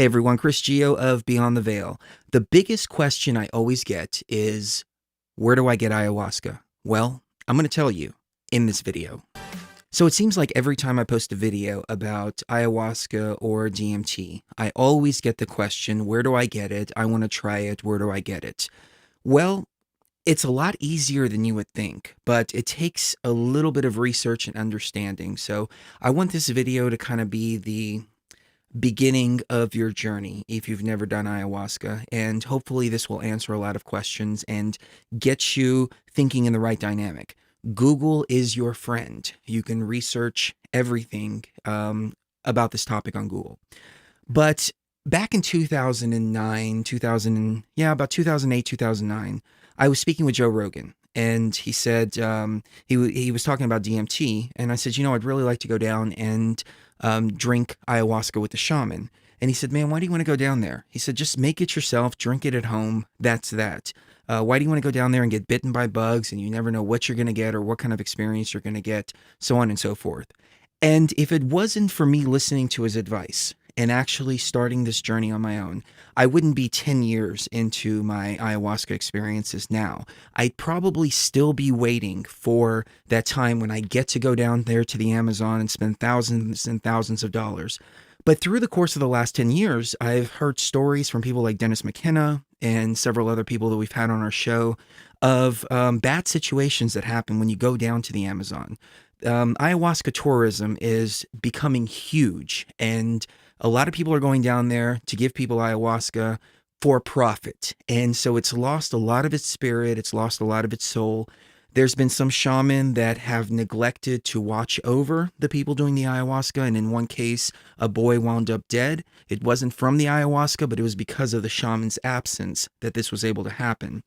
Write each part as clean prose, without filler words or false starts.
Hey everyone, Chris Gio of Beyond the Veil. The biggest question I always get is, where do I get ayahuasca? Well, I'm going to tell you in this video. So it seems like every time I post a video about ayahuasca or DMT, I always get the question, where do I get it? I want to try it. Where do I get it? Well, it's a lot easier than you would think, but it takes a little bit of research and understanding. So I want this video to kind of be the beginning of your journey if you've never done ayahuasca. And hopefully, this will answer a lot of questions and get you thinking in the right dynamic. Google is your friend. You can research everything about this topic on Google. But back in 2009, about 2008, 2009, I was speaking with Joe Rogan. And he said he was talking about DMT, and I said, I'd really like to go down and drink ayahuasca with the shaman. And he said, man, why do you want to go down there? He said, just make it yourself, drink it at home. That's that. Why do you want to go down there and get bitten by bugs and you never know what you're going to get or what kind of experience you're going to get, so on and so forth. And if it wasn't for me listening to his advice and actually starting this journey on my own, I wouldn't be 10 years into my ayahuasca experiences now. I'd probably still be waiting for that time when I get to go down there to the Amazon and spend thousands and thousands of dollars. But through the course of the last 10 years, I've heard stories from people like Dennis McKenna and several other people that we've had on our show of bad situations that happen when you go down to the Amazon. Ayahuasca tourism is becoming huge, and a lot of people are going down there to give people ayahuasca for profit. And so it's lost a lot of its spirit. It's lost a lot of its soul. There's been some shaman that have neglected to watch over the people doing the ayahuasca. And in one case, a boy wound up dead. It wasn't from the ayahuasca, but it was because of the shaman's absence that this was able to happen.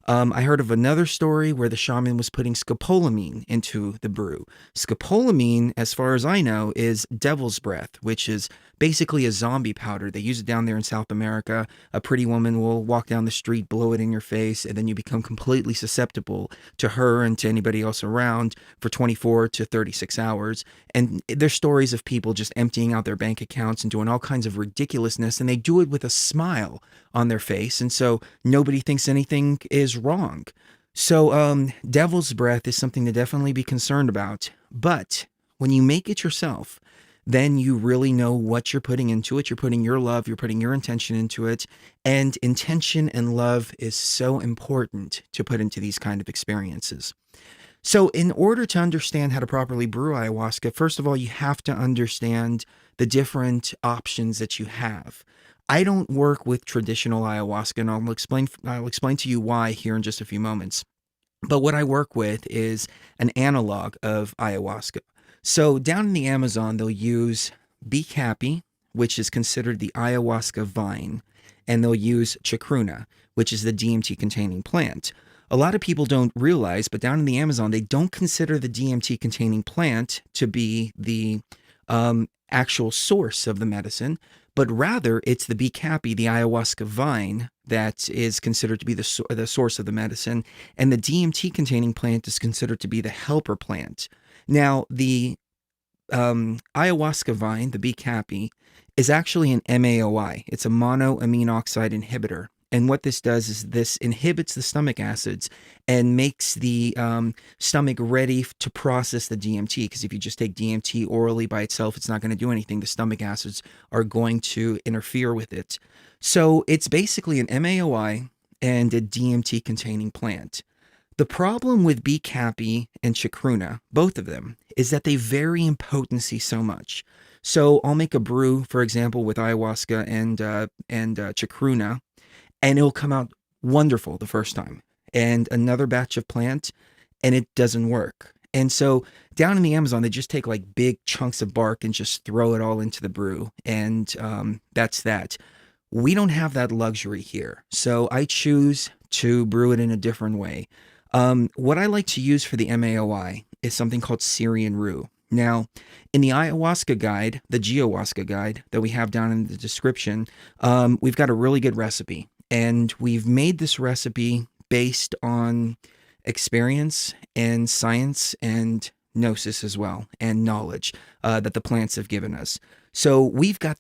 I heard of another story where the shaman was putting scopolamine into the brew. Scopolamine, as far as I know, is devil's breath, which is basically a zombie powder. They use it down there in South America. A pretty woman will walk down the street, blow it in your face, and then you become completely susceptible to her and to anybody else around for 24 to 36 hours. And there's stories of people just emptying out their bank accounts and doing all kinds of ridiculousness, and they do it with a smile on their face, and so nobody thinks anything is wrong. So devil's breath is something to definitely be concerned about. But when you make it yourself, then you really know what you're putting into it. You're putting your love, you're putting your intention into it. And intention and love is so important to put into these kind of experiences. So in order to understand how to properly brew ayahuasca, first of all, you have to understand the different options that you have. I don't work with traditional ayahuasca, and I'll explain to you why here in just a few moments. But what I work with is an analog of ayahuasca. So down in the Amazon, they'll use bee caapi, which is considered the ayahuasca vine, and they'll use chacruna, which is the DMT-containing plant. A lot of people don't realize, but down in the Amazon, they don't consider the DMT-containing plant to be the actual source of the medicine, but rather it's the bee caapi, the ayahuasca vine, that is considered to be the source of the medicine, and the DMT-containing plant is considered to be the helper plant. Now, the ayahuasca vine, the bee caapi, is actually an MAOI. It's a monoamine oxide inhibitor. And what this does is this inhibits the stomach acids and makes the stomach ready to process the DMT. Because if you just take DMT orally by itself, it's not going to do anything. The stomach acids are going to interfere with it. So it's basically an MAOI and a DMT-containing plant. The problem with bee caapi and chacruna, both of them, is that they vary in potency so much. So I'll make a brew, for example, with ayahuasca and chacruna, and it'll come out wonderful the first time. And another batch of plant, and it doesn't work. And so down in the Amazon, they just take like big chunks of bark and just throw it all into the brew. And that's that. We don't have that luxury here. So I choose to brew it in a different way. What I like to use for the MAOI is something called Syrian rue. Now, in the ayahuasca guide, the Geohuasca guide that we have down in the description, we've got a really good recipe. And we've made this recipe based on experience and science and gnosis as well, and knowledge that the plants have given us. So we've got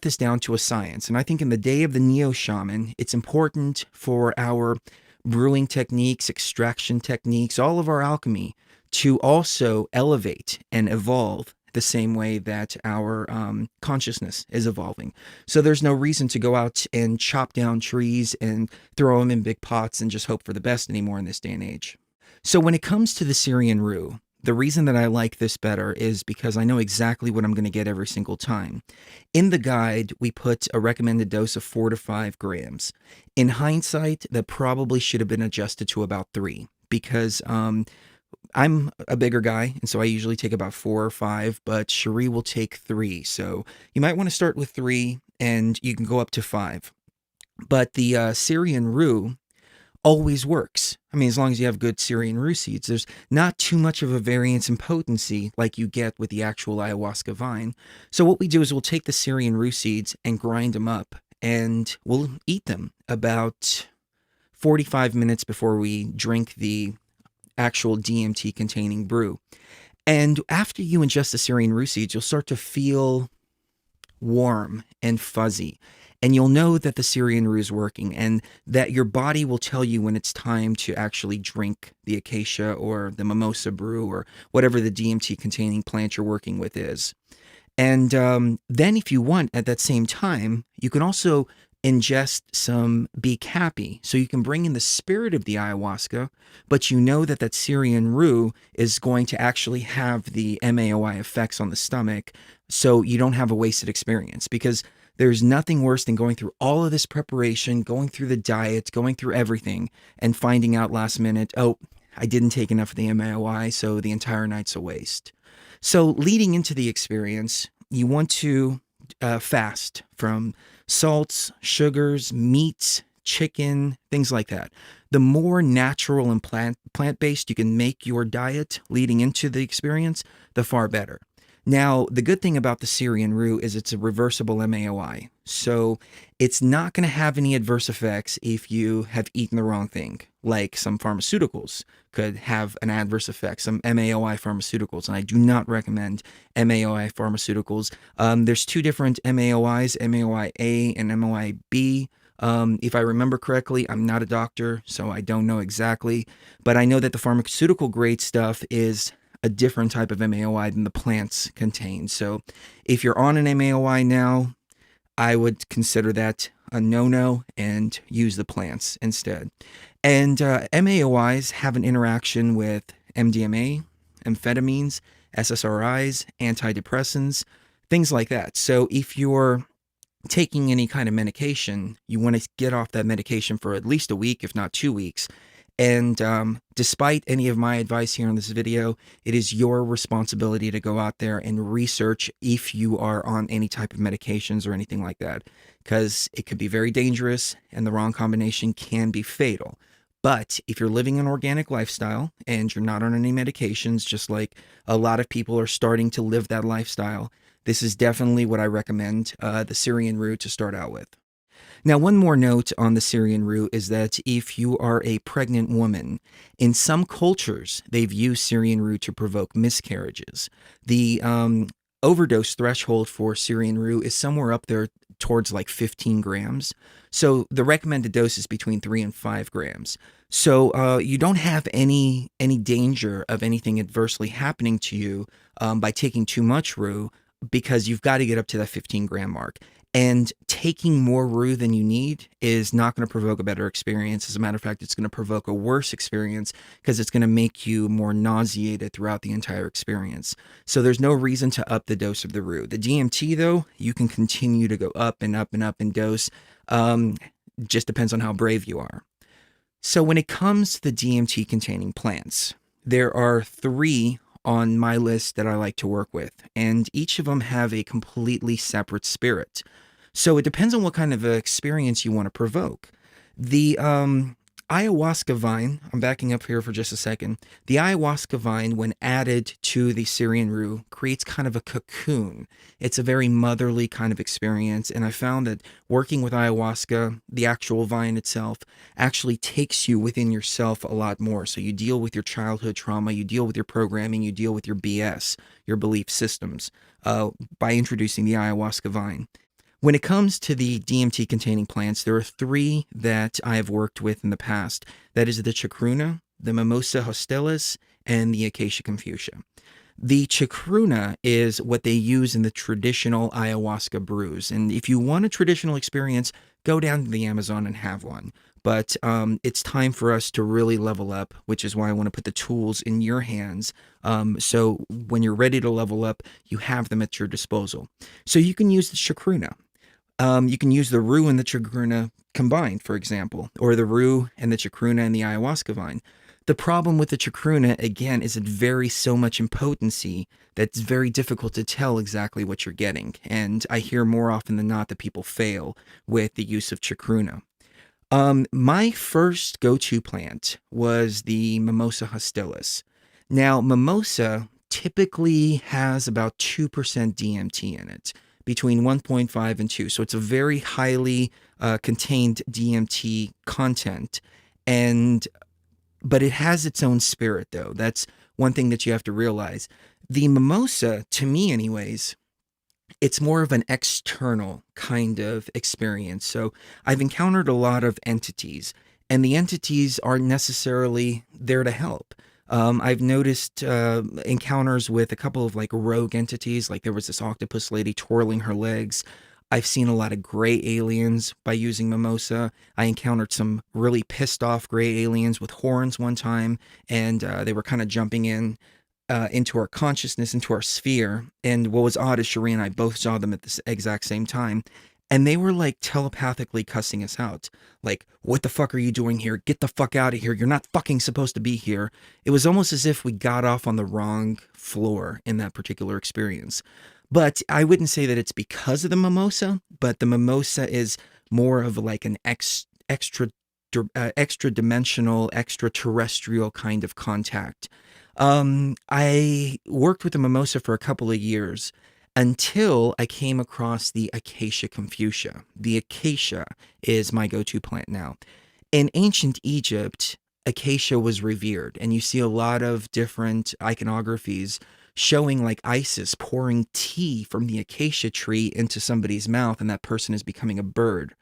this down to a science, and I think in the day of the neo shaman, it's important for our brewing techniques, extraction techniques, all of our alchemy to also elevate and evolve the same way that our consciousness is evolving. So there's no reason to go out and chop down trees and throw them in big pots and just hope for the best anymore in this day and age. So when it comes to the Syrian rue, the reason that I like this better is because I know exactly what I'm going to get every single time. In the guide, we put a recommended dose of 4 to 5 grams. In hindsight, that probably should have been adjusted to about 3 because I'm a bigger guy, and so I usually take about 4 or 5, but Cherie will take 3. So you might want to start with 3, and you can go up to 5. But the Syrian rue always works. I mean, as long as you have good Syrian rue seeds, there's not too much of a variance in potency like you get with the actual ayahuasca vine. So what we do is we'll take the Syrian rue seeds and grind them up, and we'll eat them about 45 minutes before we drink the actual DMT containing brew. And after you ingest the Syrian rue seeds, you'll start to feel warm and fuzzy. And you'll know that the Syrian rue is working and that your body will tell you when it's time to actually drink the acacia or the mimosa brew or whatever the DMT containing plant you're working with is. And then if you want at that same time, you can also ingest some beak happy. So you can bring in the spirit of the ayahuasca, but you know that that Syrian rue is going to actually have the MAOI effects on the stomach. So you don't have a wasted experience because there's nothing worse than going through all of this preparation, going through the diet, going through everything, and finding out last minute, oh, I didn't take enough of the MAOI, so the entire night's a waste. So leading into the experience, you want to fast from salts, sugars, meats, chicken, things like that. The more natural and plant-based you can make your diet leading into the experience, the far better. Now, the good thing about the Syrian rue is it's a reversible MAOI. So it's not going to have any adverse effects if you have eaten the wrong thing, like some pharmaceuticals could have an adverse effect, some MAOI pharmaceuticals. And I do not recommend MAOI pharmaceuticals. There's 2 different MAOIs, MAOI-A and MAOI-B. If I remember correctly, I'm not a doctor, so I don't know exactly. But I know that the pharmaceutical grade stuff is a different type of MAOI than the plants contain. So if you're on an MAOI now, I would consider that a no-no and use the plants instead. And MAOIs have an interaction with MDMA, amphetamines, SSRIs, antidepressants, things like that. So if you're taking any kind of medication, you want to get off that medication for at least a week, if not 2 weeks. And despite any of my advice here in this video, it is your responsibility to go out there and research if you are on any type of medications or anything like that, because it could be very dangerous and the wrong combination can be fatal. But if you're living an organic lifestyle and you're not on any medications, just like a lot of people are starting to live that lifestyle, this is definitely what I recommend the Syrian rue to start out with. Now, one more note on the Syrian rue is that if you are a pregnant woman, in some cultures, they've used Syrian rue to provoke miscarriages. The overdose threshold for Syrian rue is somewhere up there towards like 15 grams. So the recommended dose is between 3 and 5 grams. So you don't have any danger of anything adversely happening to you by taking too much rue, because you've got to get up to that 15-gram mark. And taking more rue than you need is not going to provoke a better experience. As a matter of fact, it's going to provoke a worse experience because it's going to make you more nauseated throughout the entire experience. So there's no reason to up the dose of the rue. The DMT, though, you can continue to go up and up and up in dose. Just depends on how brave you are. So when it comes to the DMT containing plants, there are 3 on my list that I like to work with, and each of them have a completely separate spirit. So it depends on what kind of experience you want to provoke. The ayahuasca vine, I'm backing up here for just a second. The ayahuasca vine, when added to the Syrian rue, creates kind of a cocoon. It's a very motherly kind of experience, and I found that working with ayahuasca, the actual vine itself, actually takes you within yourself a lot more. So you deal with your childhood trauma, you deal with your programming, you deal with your BS, your belief systems. by introducing the ayahuasca vine. When it comes to the DMT containing plants, there are three that I have worked with in the past. That is the chacruna, the mimosa hostilis, and the acacia confucia. The chacruna is what they use in the traditional ayahuasca brews. And if you want a traditional experience, go down to the Amazon and have one. But it's time for us to really level up, which is why I want to put the tools in your hands. So when you're ready to level up, you have them at your disposal. So you can use the chacruna. You can use the rue and the chacruna combined, for example, or the rue and the chacruna and the ayahuasca vine. The problem with the chacruna, again, is it varies so much in potency that it's very difficult to tell exactly what you're getting. And I hear more often than not that people fail with the use of chacruna. My first go-to plant was the Mimosa hostilis. Now, mimosa typically has about 2% DMT in it, between 1.5 and 2. So it's a very highly contained DMT content. But it has its own spirit, though. That's one thing that you have to realize. The mimosa, to me anyways, it's more of an external kind of experience. So I've encountered a lot of entities, and the entities aren't necessarily there to help. I've noticed encounters with a couple of like rogue entities, like there was this octopus lady twirling her legs. I've seen a lot of gray aliens by using mimosa. I encountered some really pissed off gray aliens with horns one time, and they were kind of jumping into our consciousness, into our sphere. And what was odd is Cherie and I both saw them at the exact same time. And they were like telepathically cussing us out. Like, what the fuck are you doing here? Get the fuck out of here. You're not fucking supposed to be here. It was almost as if we got off on the wrong floor in that particular experience. But I wouldn't say that it's because of the mimosa, but the mimosa is more of like an extra dimensional, extraterrestrial kind of contact. I worked with the mimosa for a couple of years until I came across the acacia confucia. The acacia is my go-to plant now. In ancient Egypt, acacia was revered, and you see a lot of different iconographies showing like Isis pouring tea from the acacia tree into somebody's mouth, and that person is becoming a bird.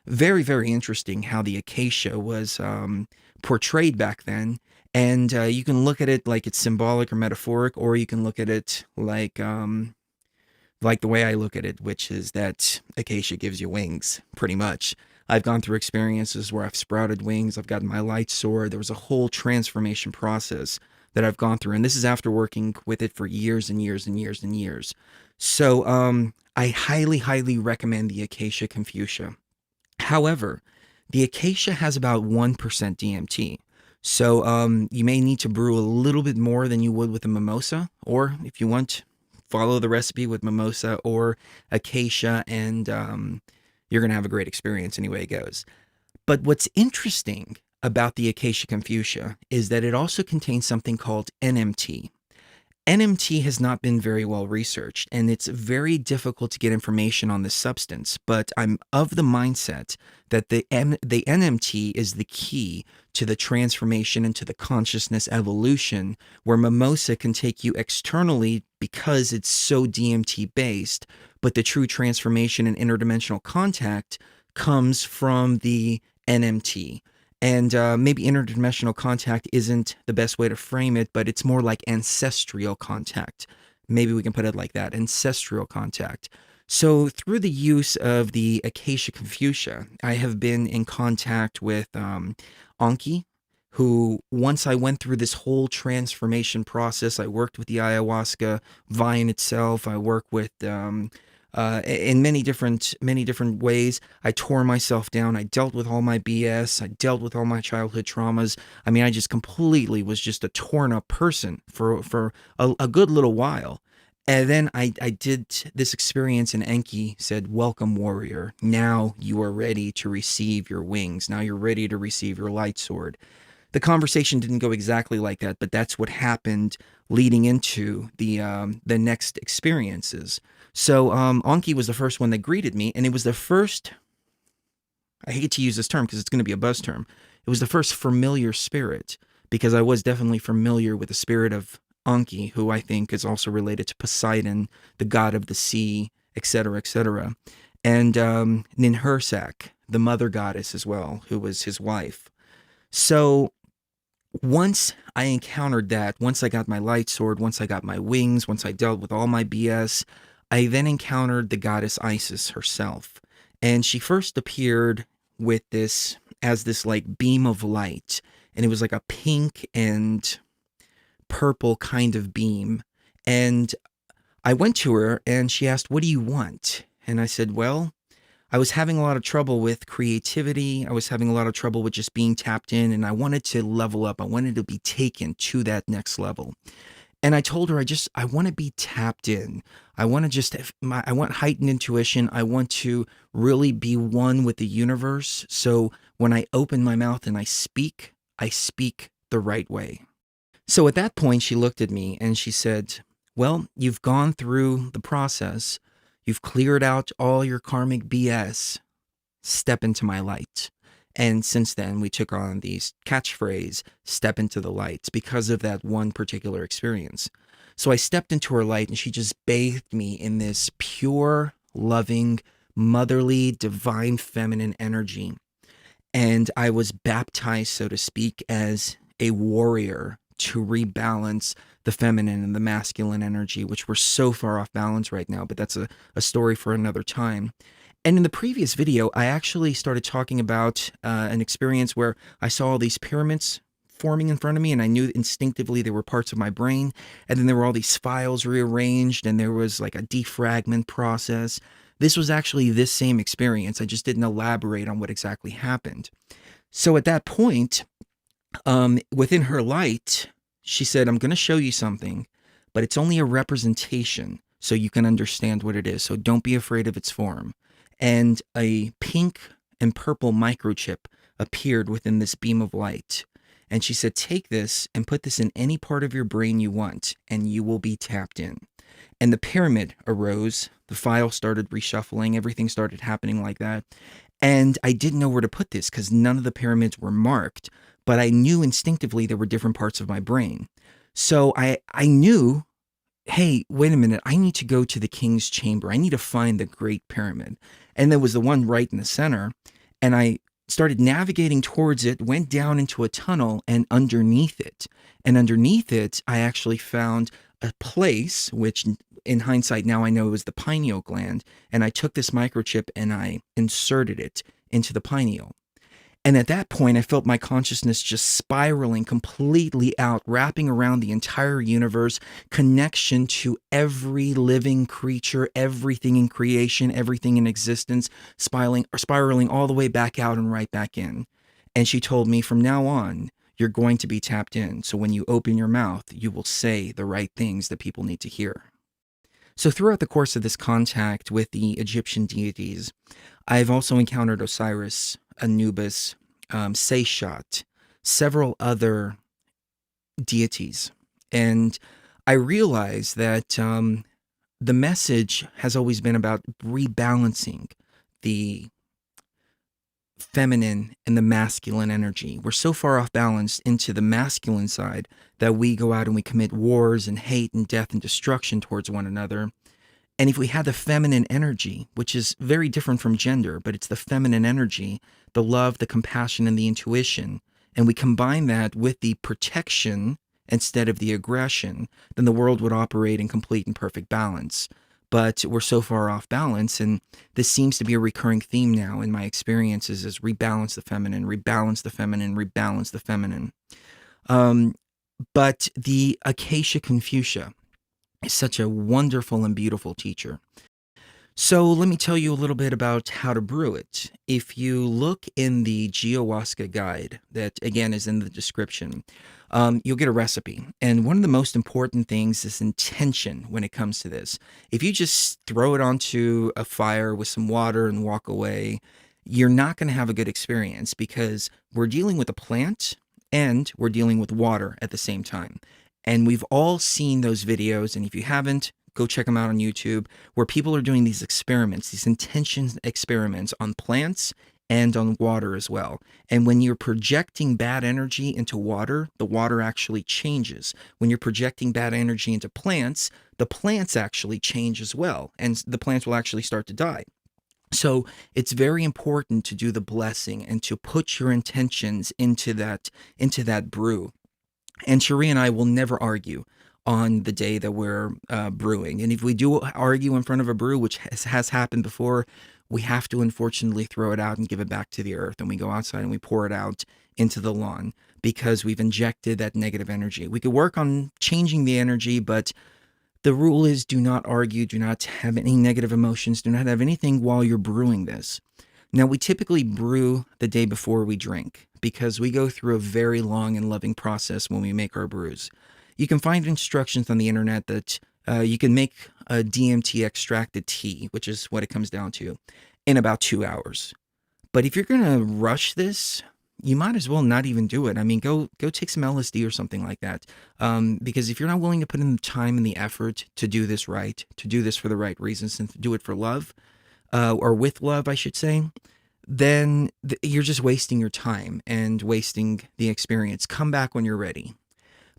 Very, very interesting how the acacia was portrayed back then. And you can look at it like it's symbolic or metaphoric, or you can look at it like the way I look at it, which is that acacia gives you wings, pretty much. I've gone through experiences where I've sprouted wings, I've gotten my light sword. There was a whole transformation process that I've gone through, and this is after working with it for years and years and years and years. So I highly, highly recommend the acacia confucia. However, the acacia has about 1% DMT. So you may need to brew a little bit more than you would with a mimosa, or if you want, follow the recipe with mimosa or acacia, and you're going to have a great experience any way it goes. But what's interesting about the acacia confucia is that it also contains something called NMT. NMT has not been very well researched, and it's very difficult to get information on this substance, but I'm of the mindset that the NMT is the key to the transformation into the consciousness evolution, where mimosa can take you externally because it's so DMT based, but the true transformation and interdimensional contact comes from the NMT. And maybe interdimensional contact isn't the best way to frame it, but it's more like ancestral contact. Maybe we can put it like that, ancestral contact. So through the use of the acacia confucia, I have been in contact with Anki, who, once I went through this whole transformation process, I worked with the ayahuasca vine itself. I worked with in many different ways. I tore myself down. I dealt with all my BS. I dealt with all my childhood traumas. I mean, I just completely was just a torn up person for a good little while. And then I did this experience, and Enki said, "Welcome, warrior. Now you are ready to receive your wings. Now you're ready to receive your light sword." The conversation didn't go exactly like that, but that's what happened leading into the next experiences. So Anki was the first one that greeted me, and it was the first, I hate to use this term because it's going to be a buzz term, it was the first familiar spirit, because I was definitely familiar with the spirit of Anki, who I think is also related to Poseidon, the god of the sea, etc., etc., and Ninhursag, the mother goddess as well, who was his wife. So once I encountered that, once I got my light sword, once I got my wings, once I dealt with all my BS, I then encountered the goddess Isis herself. And she first appeared with this, as this like beam of light. And it was like a pink and purple kind of beam. And I went to her and she asked, "What do you want?" And I said, "Well, I was having a lot of trouble with creativity. I was having a lot of trouble with just being tapped in, and I wanted to level up. I wanted to be taken to that next level." And I told her, I want to be tapped in. I want to just, I want heightened intuition. I want to really be one with the universe. So when I open my mouth and I speak the right way. So at that point, she looked at me and she said, "Well, you've gone through the process. You've cleared out all your karmic BS. Step into my light." And since then, we took on the catchphrase, "Step into the light," because of that one particular experience. So I stepped into her light and she just bathed me in this pure, loving, motherly, divine feminine energy. And I was baptized, so to speak, as a warrior to rebalance the feminine and the masculine energy, which we're so far off balance right now, but that's a story for another time. And in the previous video, I actually started talking about an experience where I saw all these pyramids forming in front of me, and I knew instinctively they were parts of my brain. And then there were all these files rearranged, and there was like a defragment process. This was actually this same experience. I just didn't elaborate on what exactly happened. So at that point, within her light, she said, "I'm going to show you something, but it's only a representation so you can understand what it is. So don't be afraid of its form." And a pink and purple microchip appeared within this beam of light. And she said, "Take this and put this in any part of your brain you want, and you will be tapped in." And the pyramid arose. The file started reshuffling. Everything started happening like that. And I didn't know where to put this because none of the pyramids were marked, but I knew instinctively there were different parts of my brain. So I knew, hey, wait a minute, I need to go to the king's chamber. I need to find the Great Pyramid. And there was the one right in the center. And I started navigating towards it, went down into a tunnel and underneath it. And underneath it, I actually found a place, which in hindsight now I know it was the pineal gland. And I took this microchip and I inserted it into the pineal. And at that point, I felt my consciousness just spiraling completely out, wrapping around the entire universe, connection to every living creature, everything in creation, everything in existence, spiraling all the way back out and right back in. And she told me, "From now on, you're going to be tapped in. So when you open your mouth, you will say the right things that people need to hear." So throughout the course of this contact with the Egyptian deities, I've also encountered Osiris, Anubis, Seshat, several other deities. And I realized that the message has always been about rebalancing the feminine and the masculine energy. We're so far off balance into the masculine side that we go out and we commit wars and hate and death and destruction towards one another. And if we had the feminine energy, which is very different from gender, but it's the feminine energy, the love, the compassion, and the intuition, and we combine that with the protection instead of the aggression, then the world would operate in complete and perfect balance. But we're so far off balance, and this seems to be a recurring theme now in my experiences, is rebalance the feminine, rebalance the feminine, rebalance the feminine. But the Acacia Confucia is such a wonderful and beautiful teacher. So let me tell you a little bit about how to brew it. If you look in the Ayahuasca guide, that again is in the description, you'll get a recipe. And one of the most important things is intention when it comes to this. If you just throw it onto a fire with some water and walk away, you're not going to have a good experience because we're dealing with a plant and we're dealing with water at the same time. And we've all seen those videos, and if you haven't, go check them out on YouTube, where people are doing these experiments, these intention experiments on plants and on water as well. And when you're projecting bad energy into water, the water actually changes. When you're projecting bad energy into plants, the plants actually change as well, and the plants will actually start to die. So it's very important to do the blessing and to put your intentions into that brew. And Cherie and I will never argue on the day that we're brewing. And if we do argue in front of a brew, which has happened before, we have to unfortunately throw it out and give it back to the earth. And we go outside and we pour it out into the lawn because we've injected that negative energy. We could work on changing the energy, but the rule is do not argue, do not have any negative emotions, do not have anything while you're brewing this. Now, we typically brew the day before we drink because we go through a very long and loving process when we make our brews. You can find instructions on the internet that you can make a DMT extracted tea, which is what it comes down to, in about 2 hours. But if you're going to rush this, you might as well not even do it. I mean, go take some LSD or something like that. Because if you're not willing to put in the time and the effort to do this right, to do this for the right reasons, and to do it for love, or with love, I should say, then you're just wasting your time and wasting the experience. Come back when you're ready.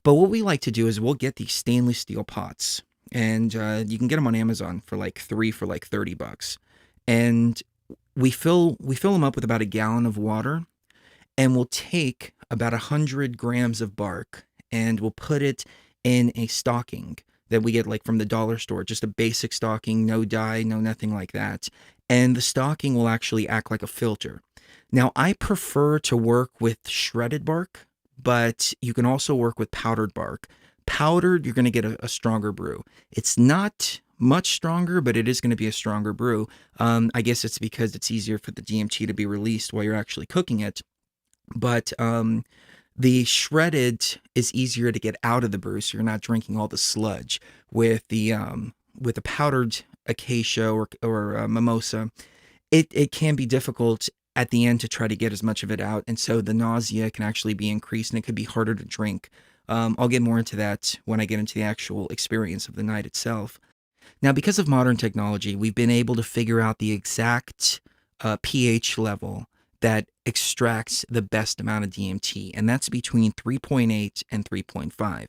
But what we like to do is we'll get these stainless steel pots, and you can get them on Amazon for like $30. And we fill them up with about a gallon of water, and we'll take about 100 grams of bark and we'll put it in a stocking that we get like from the dollar store, just a basic stocking, no dye, no nothing like that. And the stocking will actually act like a filter. Now, I prefer to work with shredded bark, but you can also work with powdered bark. Powdered, you're going to get a stronger brew. It's not much stronger, but it is going to be a stronger brew. I guess it's because it's easier for the DMT to be released while you're actually cooking it. But the shredded is easier to get out of the brew, so you're not drinking all the sludge. With the powdered acacia or mimosa, it can be difficult at the end to try to get as much of it out, and so the nausea can actually be increased, and it could be harder to drink. I'll get more into that when I get into the actual experience of the night itself. Now, because of modern technology, we've been able to figure out the exact pH level that extracts the best amount of DMT, and that's between 3.8 and 3.5.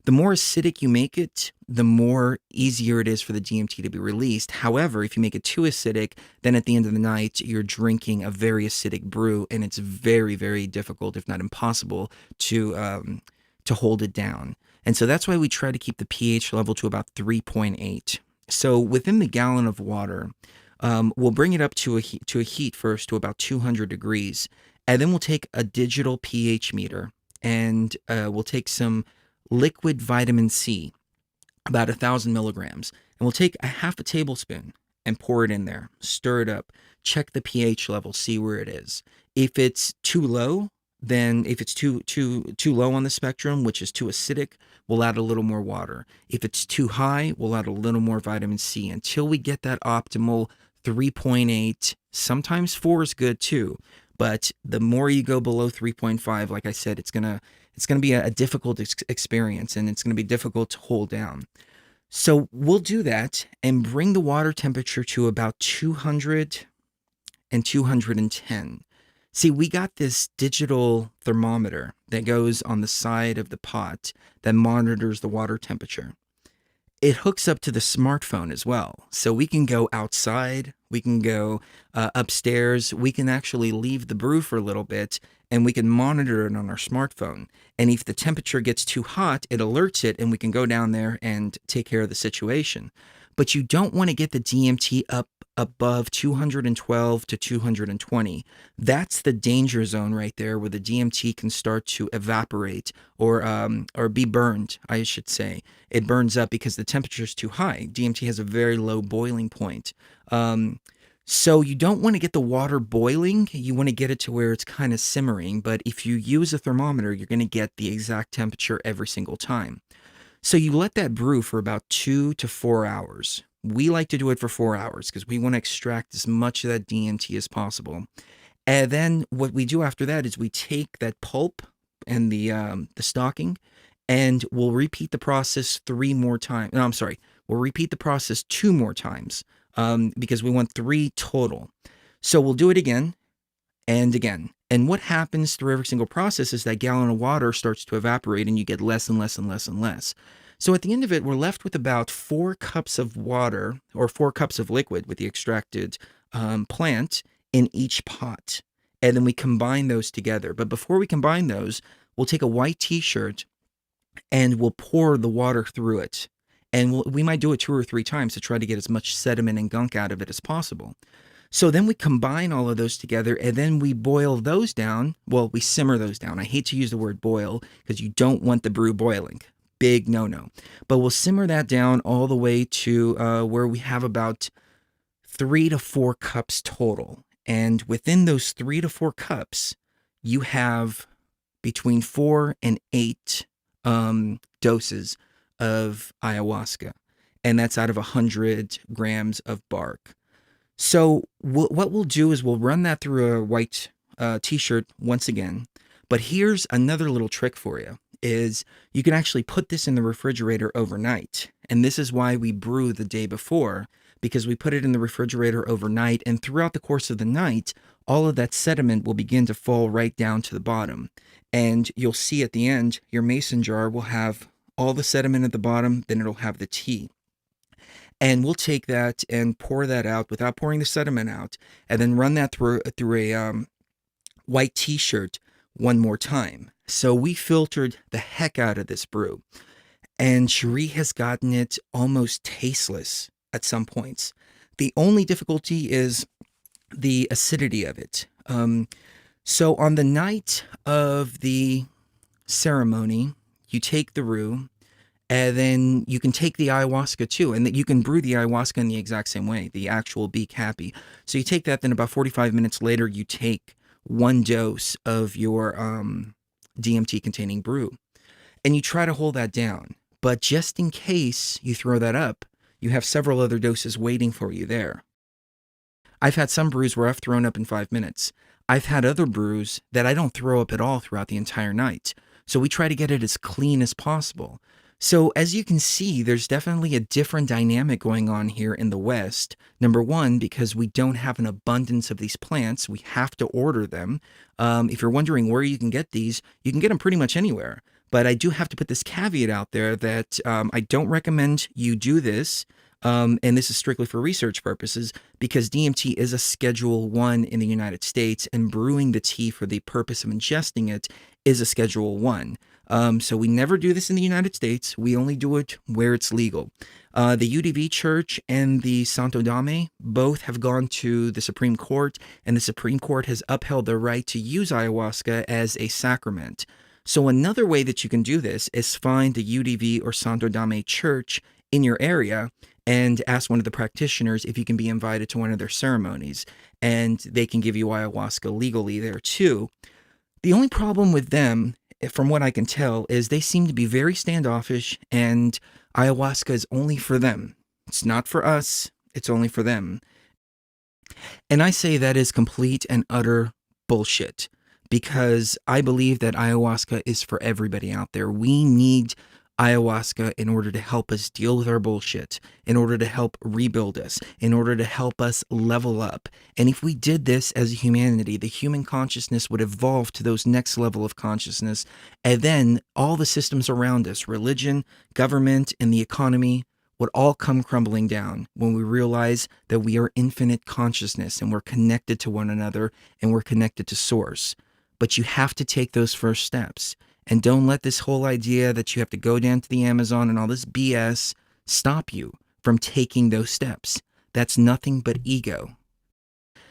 The more acidic you make it, the more easier it is for the DMT to be released. However, if you make it too acidic, then at the end of the night, you're drinking a very acidic brew, and it's very, very difficult, if not impossible, to hold it down. And so that's why we try to keep the pH level to about 3.8. So within the gallon of water, we'll bring it up to a heat first to about 200 degrees, and then we'll take a digital pH meter, and we'll take some liquid vitamin C, about 1,000 milligrams, and we'll take a half a tablespoon and pour it in there, stir it up, check the pH level, see where it is. If it's too low, then if it's too low on the spectrum, which is too acidic, we'll add a little more water. If it's too high, we'll add a little more vitamin C until we get that optimal 3.8. Sometimes 4 is good too, but the more you go below 3.5, like I said, it's gonna be a difficult experience, and it's gonna be difficult to hold down. So we'll do that and bring the water temperature to about 200 and 210. See, we got this digital thermometer that goes on the side of the pot that monitors the water temperature. It hooks up to the smartphone as well. So we can go outside, we can go upstairs, we can actually leave the brew for a little bit, and we can monitor it on our smartphone. And if the temperature gets too hot, it alerts it, and we can go down there and take care of the situation. But you don't want to get the DMT up above 212 to 220. That's the danger zone right there, where the DMT can start to evaporate or be burned, I should say. It burns up because the temperature is too high. DMT has a very low boiling point. So you don't want to get the water boiling. You want to get it to where it's kind of simmering. But if you use a thermometer, you're going to get the exact temperature every single time. So you let that brew for about 2 to 4 hours. We like to do it for 4 hours because we want to extract as much of that DMT as possible. And then what we do after that is we take that pulp and the stocking, and we'll repeat the process 3 more times. No, I'm sorry. We'll repeat the process 2 more times because we want 3 total. So we'll do it again. and again. And what happens through every single process is that gallon of water starts to evaporate and you get less and less and less and less. So at the end of it, we're left with about 4 cups of water or 4 cups of liquid with the extracted plant in each pot. And then we combine those together. But before we combine those, we'll take a white t-shirt and we'll pour the water through it. And we might do it 2 or 3 times to try to get as much sediment and gunk out of it as possible. So then we combine all of those together and then we boil those down. Well, we simmer those down. I hate to use the word boil because you don't want the brew boiling. Big no-no. But we'll simmer that down all the way to where we have about 3 to 4 cups total. And within those 3 to 4 cups, you have between 4 and 8 doses of ayahuasca. And that's out of 100 grams of bark. So what we'll do is we'll run that through a white t-shirt once again. But here's another little trick for you, is you can actually put this in the refrigerator overnight. And this is why we brew the day before, because we put it in the refrigerator overnight. And throughout the course of the night, all of that sediment will begin to fall right down to the bottom. And you'll see at the end, your mason jar will have all the sediment at the bottom, then it'll have the tea. And we'll take that and pour that out without pouring the sediment out, and then run that through a white t-shirt one more time. So we filtered the heck out of this brew. And Cherie has gotten it almost tasteless at some points. The only difficulty is the acidity of it. So on the night of the ceremony, you take the roux, and then you can take the ayahuasca too, and that you can brew the ayahuasca in the exact same way, the actual Be Happy. So you take that, then about 45 minutes later, you take 1 dose of your DMT-containing brew, and you try to hold that down. But just in case you throw that up, you have several other doses waiting for you there. I've had some brews where I've thrown up in 5 minutes. I've had other brews that I don't throw up at all throughout the entire night. So we try to get it as clean as possible. So as you can see, there's definitely a different dynamic going on here in the West. Number one, because we don't have an abundance of these plants, we have to order them. If you're wondering where you can get these, you can get them pretty much anywhere. But I do have to put this caveat out there that I don't recommend you do this. And this is strictly for research purposes, because DMT is a Schedule 1 in the United States, and brewing the tea for the purpose of ingesting it is a Schedule 1. So we never do this in the United States. We only do it where it's legal. The UDV Church and the Santo Daime both have gone to the Supreme Court, and the Supreme Court has upheld the right to use ayahuasca as a sacrament. So another way that you can do this is find the UDV or Santo Daime Church in your area and ask one of the practitioners if you can be invited to one of their ceremonies, and they can give you ayahuasca legally there too. The only problem with them, from what I can tell, is they seem to be very standoffish, and ayahuasca is only for them. It's not for us, it's only for them. And I say that is complete and utter bullshit, because I believe that ayahuasca is for everybody out there. We need ayahuasca in order to help us deal with our bullshit, in order to help rebuild us, in order to help us level up. And if we did this as a humanity, the human consciousness would evolve to those next level of consciousness. And then all the systems around us, religion, government, and the economy, would all come crumbling down when we realize that we are infinite consciousness and we're connected to one another and we're connected to source. But you have to take those first steps. And don't let this whole idea that you have to go down to the Amazon and all this BS stop you from taking those steps. That's nothing but ego.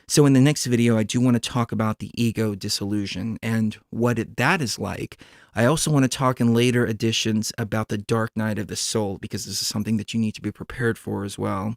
So in the next video, I do want to talk about the ego dissolution and what that is like. I also want to talk in later editions about the dark night of the soul, because this is something that you need to be prepared for as well.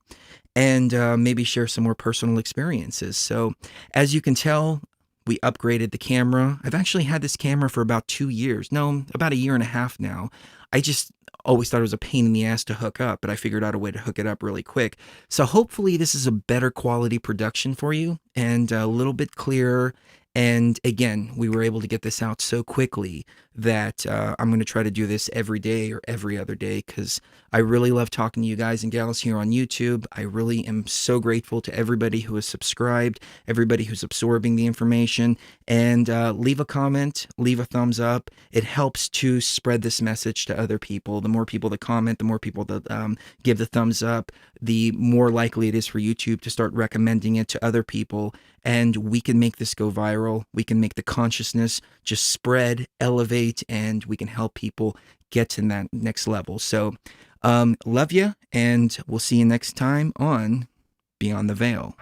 And maybe share some more personal experiences. So as you can tell, we upgraded the camera. I've actually had this camera for about 2 years. No, about 1.5 years now. I just always thought it was a pain in the ass to hook up, but I figured out a way to hook it up really quick. So hopefully this is a better quality production for you and a little bit clearer. And again, we were able to get this out so quickly that I'm going to try to do this every day or every other day, because I really love talking to you guys and gals here on YouTube. I really am so grateful to everybody who has subscribed, everybody who's absorbing the information, and leave a comment, leave a thumbs up. It helps to spread this message to other people. The more people that comment, the more people that give the thumbs up, the more likely it is for YouTube to start recommending it to other people, and we can make this go viral. We can make the consciousness just spread, elevate, and we can help people get to that next level. So love you, and we'll see you next time on Beyond the Veil.